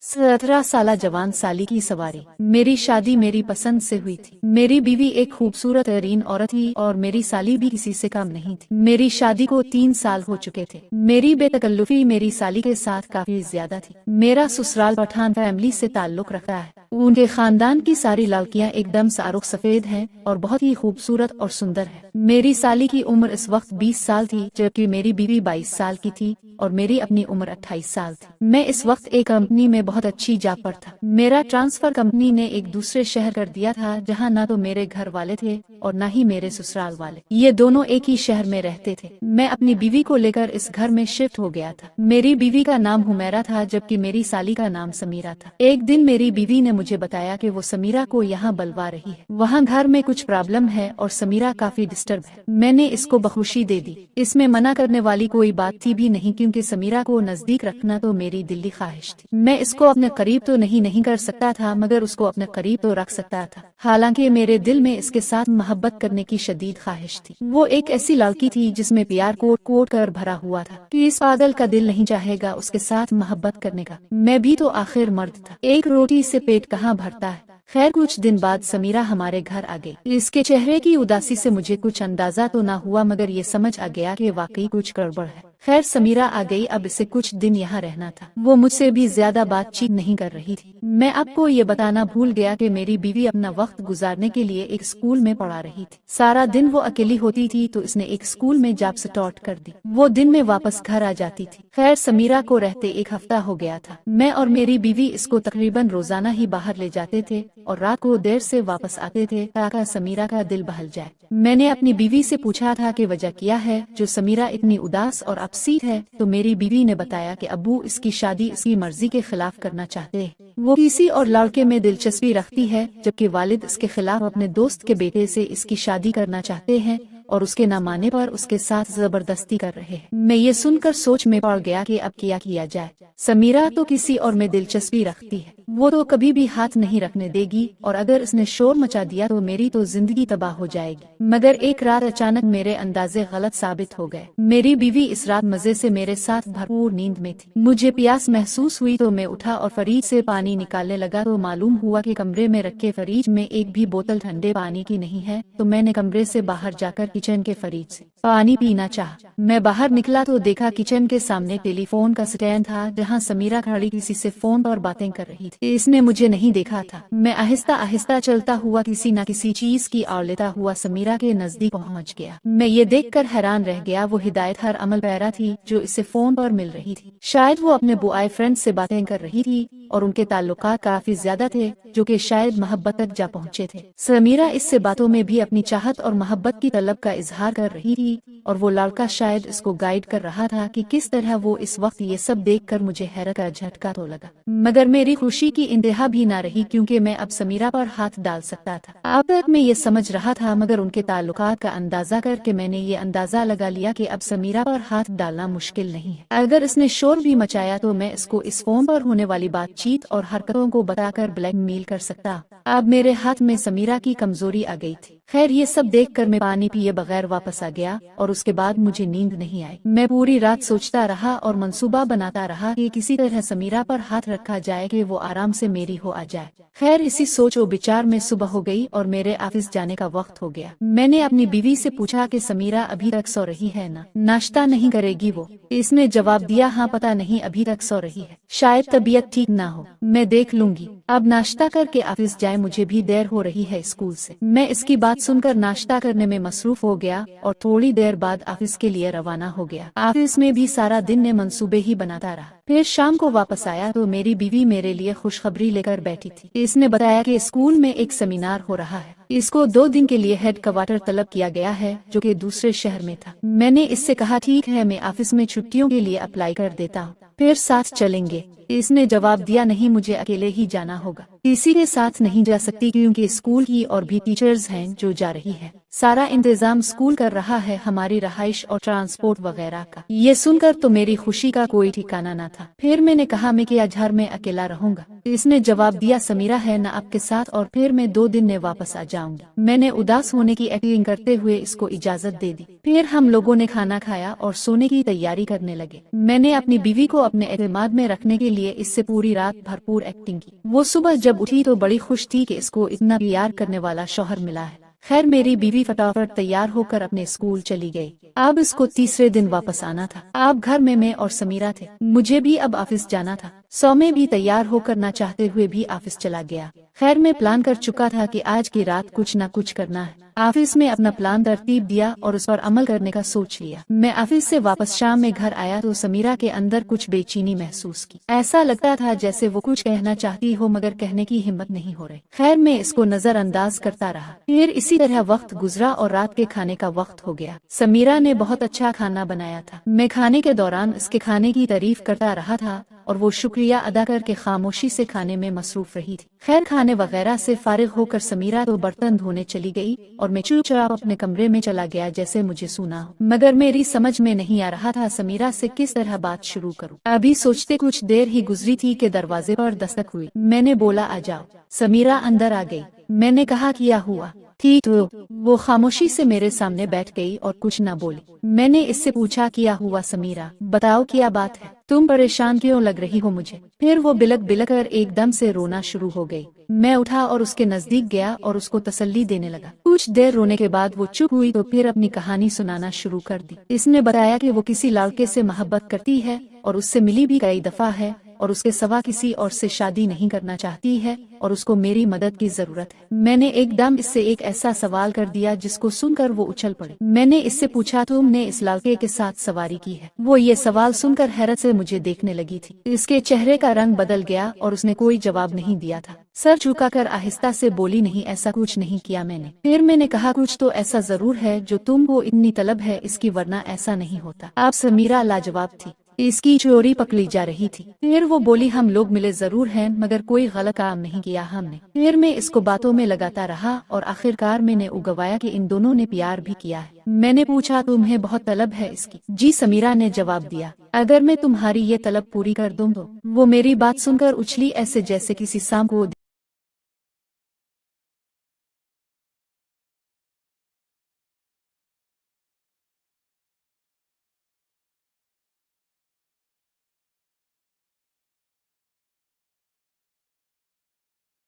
17 साल जवान साली की सवारी। मेरी शादी मेरी पसंद से हुई थी। मेरी बीवी एक खूबसूरत तरीन औरत थी और मेरी साली भी किसी से कम नहीं थी। मेरी शादी को 3 साल हो चुके थे। मेरी बेतकल्लुफी मेरी साली के साथ काफी ज्यादा थी। मेरा ससुराल पठान फैमिली से ताल्लुक रखता है। उनके खानदान की सारी लड़कियां एकदम सारुख सफेद हैं और बहुत ही खूबसूरत और सुंदर है। मेरी साली की उम्र इस वक्त 20 साल थी, जबकि मेरी बीवी 22 साल की थी और मेरी अपनी उम्र 28 साल थी। मैं इस वक्त एक कंपनी में बहुत अच्छी जॉब पर था। मेरा ट्रांसफर कंपनी ने एक दूसरे शहर कर दिया था, जहां न तो मेरे घर वाले थे और न ही मेरे ससुराल वाले। ये दोनों एक ही शहर में रहते थे। मैं अपनी बीवी को लेकर इस घर में शिफ्ट हो गया था। मेरी बीवी का नाम हुमैरा था, जबकि मेरी साली का नाम समीरा था। एक दिन मेरी बीवी ने मुझे बताया कि वो समीरा को यहाँ बुलवा रही है। वहाँ घर में कुछ प्रॉब्लम है और समीरा काफी डिस्टर्ब है। मैंने इसको बखुशी दे दी। इसमें मना करने वाली कोई बात थी भी नहीं, क्योंकि समीरा को नजदीक रखना तो मेरी दिली ख्वाहिश थी। मैं इसको अपने करीब तो नहीं कर सकता था, मगर उसको अपने करीब तो रख सकता था। हालांकि मेरे दिल में इसके साथ मोहब्बत करने की शदीद ख्वाहिश थी। वो एक ऐसी लड़की थी जिसमें प्यार कोट कोट कर भरा हुआ था कि इस पागल का दिल नहीं चाहेगा उसके साथ मोहब्बत करने का। मैं भी तो आखिर मर्द था। एक रोटी से पेट कहाँ भरता है। खैर, कुछ दिन बाद समीरा हमारे घर आ गई। इसके चेहरे की उदासी से मुझे कुछ अंदाजा तो ना हुआ, मगर ये समझ आ गया कि वाकई कुछ गड़बड़ है। खैर, समीरा आ गई। अब इसे कुछ दिन यहाँ रहना था। वो मुझसे भी ज्यादा बातचीत नहीं कर रही थी। मैं आपको ये बताना भूल गया कि मेरी बीवी अपना वक्त गुजारने के लिए एक स्कूल में पढ़ा रही थी। सारा दिन वो अकेली होती थी, तो इसने एक स्कूल में जॉब स्टार्ट कर दी। वो दिन में वापस घर आ जाती थी। खैर, समीरा को रहते 1 हफ्ता हो गया था। मैं और मेरी बीवी इसको तकरीबन रोजाना ही बाहर ले जाते थे और रात को देर से वापस आते थे ताकि समीरा का दिल बहल जाए। मैंने अपनी बीवी से पूछा था कि वजह क्या है जो समीरा इतनी उदास और अपसीट है, तो मेरी बीवी ने बताया कि अब्बू इसकी शादी इसकी मर्जी के खिलाफ करना चाहते हैं। वो किसी और लड़के में दिलचस्पी रखती है, जबकि वालिद इसके खिलाफ अपने दोस्त के बेटे से इसकी शादी करना चाहते हैं और उसके न मानने पर उसके साथ जबरदस्ती कर रहे हैं। मैं ये सुनकर सोच में पड़ गया कि अब क्या किया जाए। समीरा तो किसी और में दिलचस्पी रखती है, वो तो कभी भी हाथ नहीं रखने देगी, और अगर इसने शोर मचा दिया तो मेरी तो जिंदगी तबाह हो जाएगी। मगर एक रात अचानक मेरे अंदाजे गलत साबित हो गए। मेरी बीवी इस रात मजे से मेरे साथ भरपूर नींद में थी। मुझे प्यास महसूस हुई तो मैं उठा और फ्रिज से पानी निकालने लगा, तो मालूम हुआ कि कमरे में रखे फ्रिज में एक भी बोतल ठंडे पानी की नहीं है। तो मैंने कमरे से बाहर जाकर किचन के फ्रिज से पानी पीना चाहा। मैं बाहर निकला तो देखा किचन के सामने टेलीफोन का स्टैंड था, जहां समीरा खड़ी किसी से फोन पर बातें कर रही थी। इसने मुझे नहीं देखा था। मैं आहिस्ता आहिस्ता चलता हुआ किसी न किसी चीज की ओर लेता हुआ समीरा के नजदीक पहुंच गया। मैं ये देखकर हैरान रह गया, वो हिदायत हर अमल पैरा थी जो इसे फोन पर मिल रही थी। शायद वो अपने बॉयफ्रेंड से बातें कर रही थी और उनके ताल्लुकात काफी ज्यादा थे, जो कि शायद मोहब्बत तक जा पहुंचे थे। समीरा इससे बातों में भी अपनी चाहत और मोहब्बत की तलब का इजहार कर रही थी, और वो लड़का शायद इसको गाइड कर रहा था कि किस तरह वो इस वक्त ये सब देखकर मुझे हैरत का झटका तो लगा, मगर मेरी खुशी की इंतहा भी ना रही, क्योंकि मैं अब समीरा पर हाथ डाल सकता था। अब तक मैं ये समझ रहा था, मगर उनके ताल्लुकात का अंदाजा करके मैंने ये अंदाजा लगा लिया कि अब समीरा पर हाथ डालना मुश्किल नहीं है। अगर इसने शोर भी मचाया तो मैं इसको इस फोन पर होने वाली बातचीत और हरकतों को बताकर ब्लैकमेल कर सकता। अब मेरे हाथ में समीरा की कमजोरी आ गई थी। खैर, ये सब देखकर मैं पानी पिए बगैर वापस आ गया और उसके बाद मुझे नींद नहीं आई। मैं पूरी रात सोचता रहा और मंसूबा बनाता रहा कि किसी तरह समीरा पर हाथ रखा जाए कि वो आराम से मेरी हो आ जाए। खैर, इसी सोच और विचार में सुबह हो गई और मेरे ऑफिस जाने का वक्त हो गया। मैंने अपनी बीवी से पूछा कि समीरा अभी तक सो रही है ना, नाश्ता नहीं करेगी वो? इसने जवाब दिया, हाँ पता नहीं अभी तक सो रही है, शायद तबीयत ठीक ना हो, मैं देख लूंगी। अब नाश्ता करके ऑफिस जाए, मुझे भी देर हो रही है स्कूल से। मैं इसकी बात सुनकर नाश्ता करने में मसरूफ हो गया और थोड़ी देर बाद ऑफिस के लिए रवाना हो गया। ऑफिस में भी सारा दिन ने मंसूबे ही बनाता रहा। फिर शाम को वापस आया तो मेरी बीवी मेरे लिए खुशखबरी लेकर बैठी थी। इसने बताया कि स्कूल में एक सेमिनार हो रहा है। इसको 2 दिन के लिए हेड क्वार्टर तलब किया गया है, जो कि दूसरे शहर में था। मैंने इससे कहा ठीक है, मैं ऑफिस में छुट्टियों के लिए अप्लाई कर देता हूँ, फिर साथ चलेंगे। इसने जवाब दिया, नहीं मुझे अकेले ही जाना होगा, किसी के साथ नहीं जा सकती, क्योंकि स्कूल की और भी टीचर्स हैं जो जा रही है। सारा इंतजाम स्कूल कर रहा है, हमारी रहाइश और ट्रांसपोर्ट वगैरह का। ये सुनकर तो मेरी खुशी का कोई ठिकाना न था। फिर मैंने कहा मैं क्या घर में अकेला रहूंगा? इसने जवाब दिया समीरा है ना आपके साथ और फिर मैं 2 दिन में वापस आ जाऊंगी। मैंने उदास होने की एक्टिंग करते हुए इसको इजाजत दे दी। फिर हम लोगों ने खाना खाया और सोने की तैयारी करने लगे। मैंने अपनी बीवी को अपने एतमाद में रखने के लिए इससे पूरी रात भरपूर एक्टिंग की। वो सुबह जब उठी तो बड़ी खुश थी कि इसको इतना प्यार करने वाला शौहर मिला है। खैर मेरी बीवी फटाफट तैयार होकर अपने स्कूल चली गई। अब इसको तीसरे दिन वापस आना था। अब घर में मैं और समीरा थे। मुझे भी अब ऑफिस जाना था। सौम्य भी तैयार होकर ना चाहते हुए भी ऑफिस चला गया। खैर मैं प्लान कर चुका था कि आज की रात कुछ न कुछ करना है। ऑफिस में अपना प्लान तरतीब दिया और उस पर अमल करने का सोच लिया। मैं ऑफिस से वापस शाम में घर आया तो समीरा के अंदर कुछ बेचैनी महसूस की। ऐसा लगता था जैसे वो कुछ कहना चाहती हो मगर कहने की हिम्मत नहीं हो रही। खैर मैं इसको नजरअंदाज करता रहा। फिर इसी तरह वक्त गुजरा और रात के खाने का वक्त हो गया। समीरा ने बहुत अच्छा खाना बनाया था। मैं खाने के दौरान इसके खाने की तारीफ करता रहा था और वो शुक्रिया अदा करके खामोशी से खाने में मसरूफ रही थी। खैर खाने वगैरह से फारिग होकर समीरा तो बर्तन धोने चली गई और मैं चुपचाप अपने कमरे में चला गया जैसे मुझे सुना हो। मगर मेरी समझ में नहीं आ रहा था समीरा से किस तरह बात शुरू करूं। अभी सोचते कुछ देर ही गुजरी थी कि दरवाजे पर दस्तक हुई। मैंने बोला आ जाओ। समीरा अंदर आ गई। मैंने कहा क्या हुआ? ठीक तो वो खामोशी से मेरे सामने बैठ गई और कुछ न बोली। मैंने इससे पूछा क्या हुआ समीरा, बताओ क्या बात है, तुम परेशान क्यों लग रही हो मुझे? फिर वो बिलक बिलक कर एकदम से रोना शुरू हो गई। मैं उठा और उसके नजदीक गया और उसको तसल्ली देने लगा। कुछ देर रोने के बाद वो चुप हुई तो फिर अपनी कहानी सुनाना शुरू कर दी। इसने बताया कि वो किसी लड़के से मोहब्बत करती है और उससे मिली भी कई दफा है और उसके सिवा किसी और से शादी नहीं करना चाहती है और उसको मेरी मदद की जरूरत है। मैंने एकदम इससे एक ऐसा सवाल कर दिया जिसको सुनकर वो उछल पड़ी। मैंने इससे पूछा तुमने इस लड़के के साथ सवारी की है? वो ये सवाल सुनकर हैरत से मुझे देखने लगी थी। इसके चेहरे का रंग बदल गया और उसने कोई जवाब नहीं दिया था। सर झुकाकर आहिस्ता से बोली नहीं ऐसा कुछ नहीं किया मैंने। फिर मैंने कहा कुछ तो ऐसा जरूर है जो तुमको इतनी तलब है इसकी, वरना ऐसा नहीं होता। अब समीरा लाजवाब थी। इसकी चोरी पकड़ी जा रही थी। फिर वो बोली हम लोग मिले जरूर हैं मगर कोई गलत काम नहीं किया हमने। फिर मैं इसको बातों में लगाता रहा और आखिरकार मैंने उगवाया कि इन दोनों ने प्यार भी किया है। मैंने पूछा तुम्हें बहुत तलब है इसकी? जी समीरा ने जवाब दिया। अगर मैं तुम्हारी ये तलब पूरी कर दूं तो? वो मेरी बात सुनकर उछली ऐसे जैसे किसी सांप को